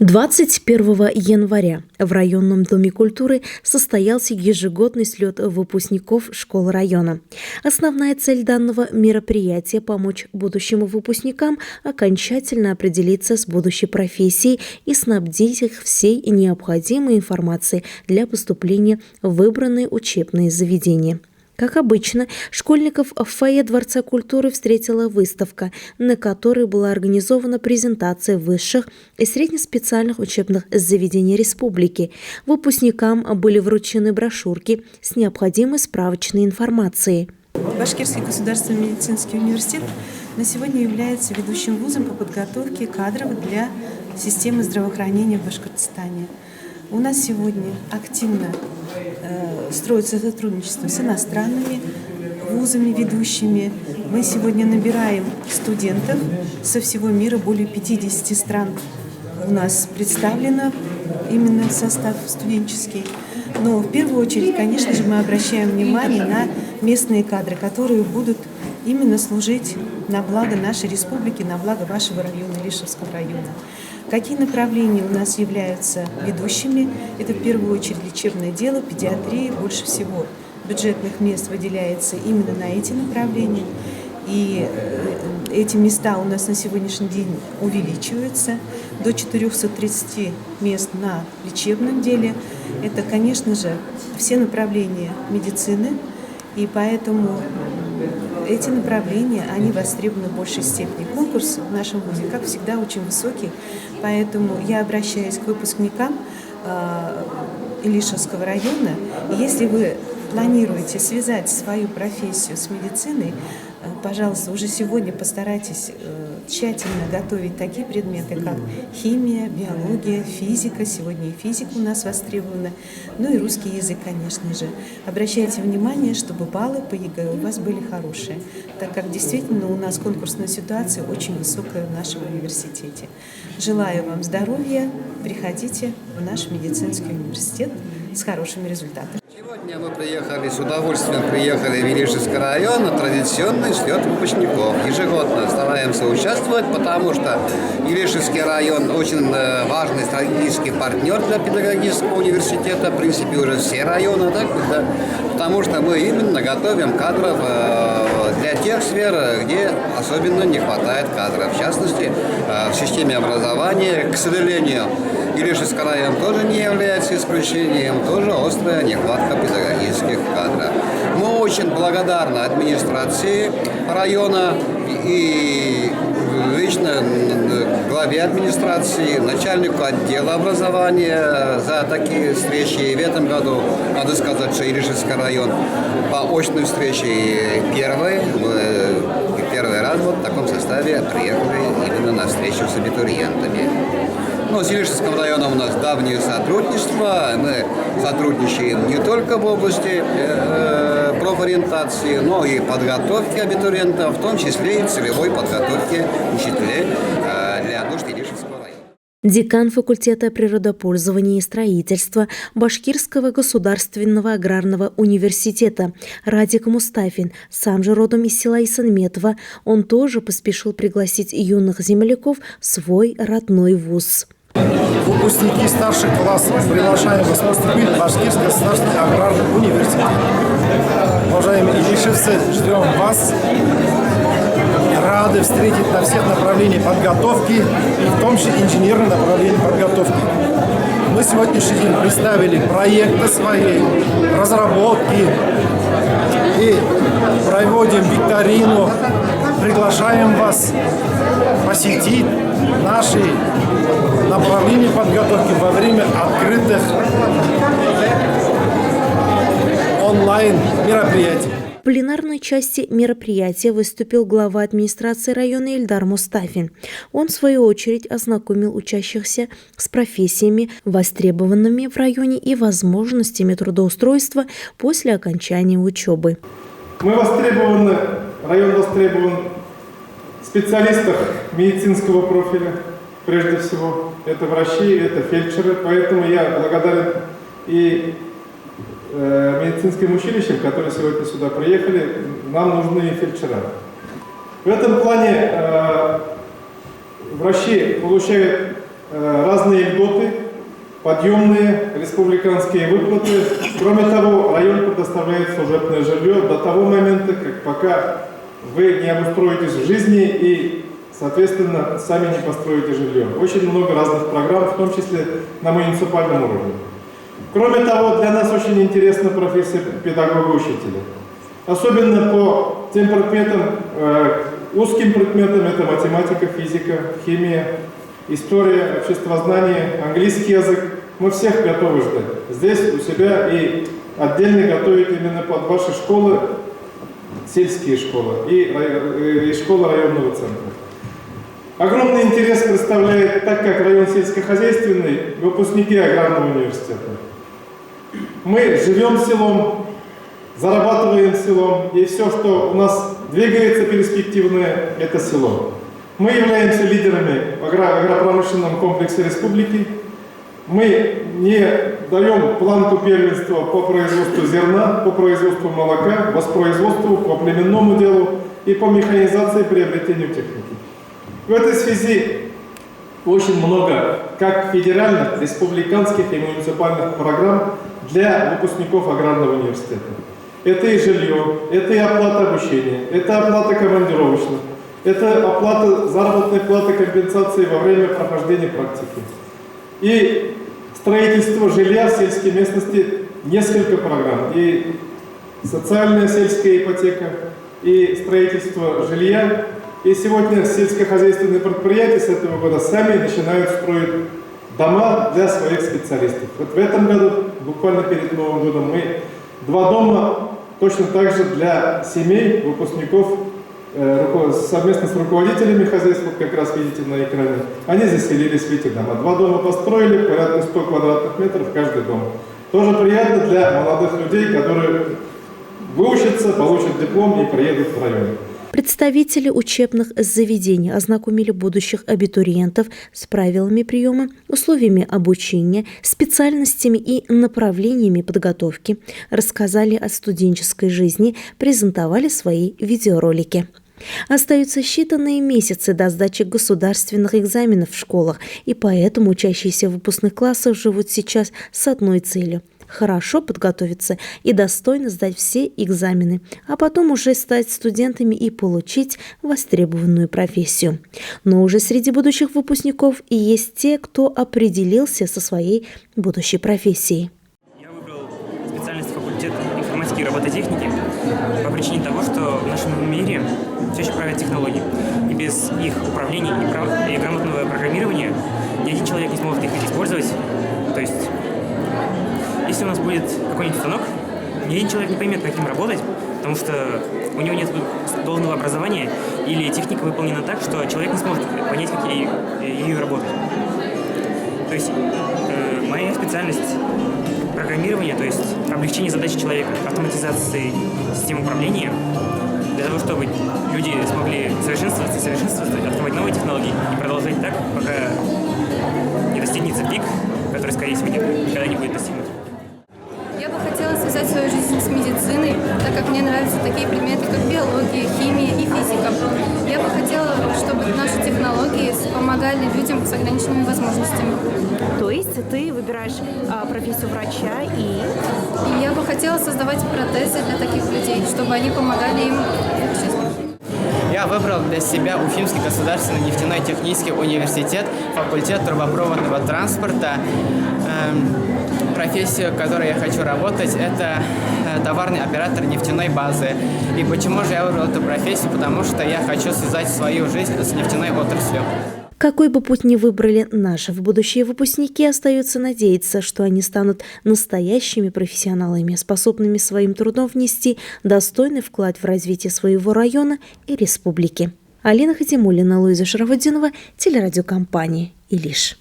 21 января в районном доме культуры состоялся ежегодный слет выпускников школ района. Основная цель данного мероприятия – помочь будущим выпускникам окончательно определиться с будущей профессией и снабдить их всей необходимой информацией для поступления в выбранные учебные заведения. Как обычно, школьников в фойе Дворца культуры встретила выставка, на которой была организована презентация высших и среднеспециальных учебных заведений республики. Выпускникам были вручены брошюрки с необходимой справочной информацией. Башкирский государственный медицинский университет на сегодня является ведущим вузом по подготовке кадров для системы здравоохранения в Башкортостане. У нас сегодня активно строится сотрудничество с иностранными вузами ведущими. Мы сегодня набираем студентов со всего мира, более 50 стран у нас представлено именно состав студенческий. Но в первую очередь, конечно же, мы обращаем внимание на местные кадры, которые будут именно служить на благо нашей республики, на благо вашего района, Илишевского района. Какие направления у нас являются ведущими? Это в первую очередь лечебное дело, педиатрия. Больше всего бюджетных мест выделяется именно на эти направления. И эти места у нас на сегодняшний день увеличиваются до 430 мест на лечебном деле. Это, конечно же, все направления медицины. И поэтому эти направления, они востребованы в большей степени. Конкурс в нашем вузе, как всегда, очень высокий, поэтому я обращаюсь к выпускникам Илишевского района. И если вы планируете связать свою профессию с медициной, пожалуйста, уже сегодня постарайтесь тщательно готовить такие предметы, как химия, биология, физика. Сегодня и физика у нас востребована, ну и русский язык, конечно же. Обращайте внимание, чтобы баллы по ЕГЭ у вас были хорошие, так как действительно у нас конкурсная ситуация очень высокая в нашем университете. Желаю вам здоровья, приходите в наш медицинский университет с хорошими результатами. Сегодня мы с удовольствием приехали в Илишевский район на традиционный слет выпускников. Ежегодно стараемся участвовать, потому что Илишевский район очень важный стратегический партнер для педагогического университета, в принципе уже все районы, да, потому что мы именно готовим кадров для тех сфер, где особенно не хватает кадров. В частности, в системе образования, к сожалению, Илишевский район тоже не является исключением, тоже острая нехватка педагогических кадров. Мы очень благодарны администрации района и лично главе администрации, начальнику отдела образования за такие встречи. И в этом году, надо сказать, что Илишевский район по очной встрече первый. Мы первый раз вот в таком составе приехали именно на встречу с абитуриентами. Но с Илишевским районом у нас давнее сотрудничество. Мы сотрудничаем не только в области профориентации, но и подготовки абитуриентов, в том числе и целевой подготовки учителей для нужд Илишевского района. Декан факультета природопользования и строительства Башкирского государственного аграрного университета Радик Мустафин, сам же родом из села Исанметова, он тоже поспешил пригласить юных земляков в свой родной вуз. Выпускники старших классов, приглашаем вас поступить в Башкирский государственный аграрный университет. Уважаемые илишевцы, ждем вас. Рады встретить на всех направлениях подготовки, и в том числе инженерное направление подготовки. Мы сегодняшний день представили проекты свои, разработки и проводим викторину. Приглашаем вас посетить наши направления подготовки во время открытых онлайн мероприятий. В пленарной части мероприятия выступил глава администрации района Ильдар Мустафин. Он, в свою очередь, ознакомил учащихся с профессиями, востребованными в районе, и возможностями трудоустройства после окончания учебы. Мы востребованы, район востребован в специалистах медицинского профиля, прежде всего. Это врачи, это фельдшеры, поэтому я благодарен и медицинским училищам, которые сегодня сюда приехали. Нам нужны фельдшера. В этом плане врачи получают разные льготы, подъемные республиканские выплаты. Кроме того, район предоставляет служебное жилье до того момента, пока вы не обустроитесь в жизни и, соответственно, сами не построите жилье. Очень много разных программ, в том числе на муниципальном уровне. Кроме того, для нас очень интересна профессия педагога-учителя. Особенно по тем предметам, узким предметам, это математика, физика, химия, история, обществознание, английский язык. Мы всех готовы ждать здесь, у себя, и отдельно готовить именно под ваши школы, сельские школы и школы районного центра. Огромный интерес представляет, так как район сельскохозяйственный, выпускники аграрного университета. Мы живем селом, зарабатываем селом, и все, что у нас двигается перспективное, это село. Мы являемся лидерами в агропромышленном комплексе республики. Мы не даем планку первенства по производству зерна, по производству молока, воспроизводству, по племенному делу и по механизации и приобретению техники. В этой связи очень много как федеральных, республиканских и муниципальных программ для выпускников аграрного университета. Это и жилье, это и оплата обучения, это оплата командировочных, это оплата заработной платы, компенсации во время прохождения практики. И строительство жилья в сельской местности, несколько программ. И социальная сельская ипотека, и строительство жилья. И сегодня сельскохозяйственные предприятия с этого года сами начинают строить дома для своих специалистов. Вот в этом году, буквально перед Новым годом, мы 2 дома точно так же для семей, выпускников, совместно с руководителями хозяйств, вот как раз видите на экране, они заселились в эти дома. 2 дома построили, порядка 100 квадратных метров каждый дом. Тоже приятно для молодых людей, которые выучатся, получат диплом и приедут в район. Представители учебных заведений ознакомили будущих абитуриентов с правилами приема, условиями обучения, специальностями и направлениями подготовки, рассказали о студенческой жизни, презентовали свои видеоролики. Остаются считанные месяцы до сдачи государственных экзаменов в школах, и поэтому учащиеся в выпускных классах живут сейчас с одной целью – хорошо подготовиться и достойно сдать все экзамены, а потом уже стать студентами и получить востребованную профессию. Но уже среди будущих выпускников и есть те, кто определился со своей будущей профессией. Я выбрал специальность факультет информатики и робототехники по причине того, что в нашем мире все еще правят технологии. И без их управления и грамотного программирования ни один человек не сможет их использовать. То есть, если у нас будет какой-нибудь станок, ни один человек не поймет, как им работать, потому что у него нет должного образования или техника выполнена так, что человек не сможет понять, как ею работать. То есть моя специальность программирования, то есть облегчение задачи человека, автоматизации систем управления, для того, чтобы люди смогли совершенствоваться, открывать новые технологии и продолжать так, пока не достигнется пик, который, скорее всего, никогда не будет достигнут. Я бы хотела связать свою жизнь с медициной, так как мне нравятся такие предметы, как биология, химия и физика. Я бы хотела, чтобы наши технологии помогали людям с ограниченными возможностями. То есть ты выбираешь профессию врача и я бы хотела создавать протезы для таких людей, чтобы они помогали им в их жизни. Я выбрал для себя Уфимский государственный нефтяной технический университет, факультет трубопроводного транспорта. Профессию, в которой я хочу работать, это товарный оператор нефтяной базы. И почему же я выбрал эту профессию? Потому что я хочу связать свою жизнь с нефтяной отраслью. Какой бы путь ни выбрали наши будущие выпускники, остается надеяться, что они станут настоящими профессионалами, способными своим трудом внести достойный вклад в развитие своего района и республики. Алина Хатимуллина, Луиза Шарафутдинова, телерадиокомпания «Илиш».